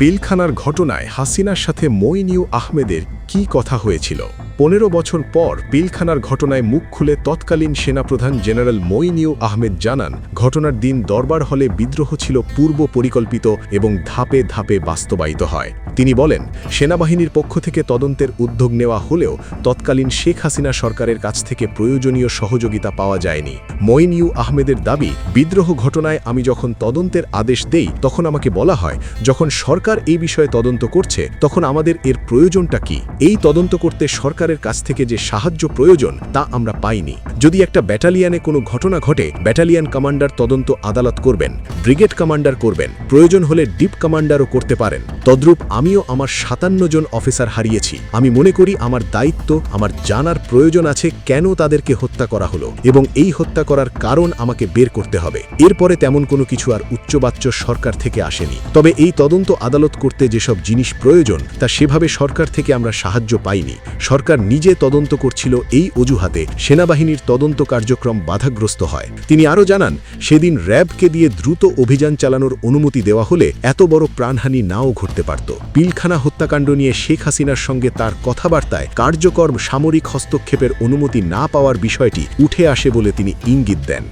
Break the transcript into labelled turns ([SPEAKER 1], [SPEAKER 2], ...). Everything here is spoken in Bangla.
[SPEAKER 1] পিলখানার ঘটনায় হাসিনার সাথে মইনিউ আহমেদের কি কথা হয়েছিল? ১৫ বছর পর পিলখানার ঘটনায় মুখ খুলে তৎকালীন সেনাপ্রধান জেনারেল মইনিউ আহমেদ জানান, ঘটনার দিন দরবার হলে বিদ্রোহ ছিল পূর্ব পরিকল্পিত এবং ধাপে ধাপে বাস্তবায়িত হয়। তিনি বলেন, সেনাবাহিনীর পক্ষ থেকে তদন্তের উদ্যোগ নেওয়া হলেও তৎকালীন শেখ হাসিনা সরকারের কাছ থেকে প্রয়োজনীয় সহযোগিতা পাওয়া যায়নি। মইনিউ আহমেদের দাবি, বিদ্রোহ ঘটনায় আমি যখন তদন্তের আদেশ দেই তখন আমাকে বলা হয়, যখন সরকার এই বিষয়ে তদন্ত করছে তখন আমাদের এর প্রয়োজনটা কি? এই তদন্ত করতে সরকারের কাছ থেকে যে সাহায্য প্রয়োজন তা আমরা পাইনি। যদি একটা ব্যাটালিয়ানে কোনো ঘটনা ঘটে, ব্যাটালিয়ান কমান্ডার তদন্ত আদালত করবেন, ব্রিগেড কমান্ডার করবেন, প্রয়োজন হলে ডিপ কমান্ডারও করতে পারেন। তদ্রূপ আমিও আমার ৫৭ জন অফিসার হারিয়েছি। আমি মনে করি আমার দায়িত্ব, আমার জানার প্রয়োজন আছে কেন তাদেরকে হত্যা করা হলো এবং এই হত্যা করার কারণ আমাকে বের করতে হবে। এরপরে তেমন কোনো কিছু আর উচ্চবাচ্য সরকার থেকে আসেনি। তবে এই তদন্ত আদালত করতে যেসব জিনিস প্রয়োজন তা সেভাবে সরকার থেকে আমরা সাহায্য পাইনি। সরকার নিজে তদন্ত করছিল, এই অজুহাতে সেনাবাহিনীর তদন্ত কার্যক্রম বাধাগ্রস্ত হয়। তিনি আরও জানান, সেদিন র্যাবকে দিয়ে দ্রুত অভিযান চালানোর অনুমতি দেওয়া হলে এত বড় প্রাণহানি নাও ঘটতে পারত। পিলখানা হত্যাকাণ্ড নিয়ে শেখ হাসিনার সঙ্গে তার কথাবার্তায় কার্যকর সামরিক হস্তক্ষেপের অনুমতি না পাওয়ার বিষয়টি উঠে আসে বলে তিনি ইঙ্গিত দেন।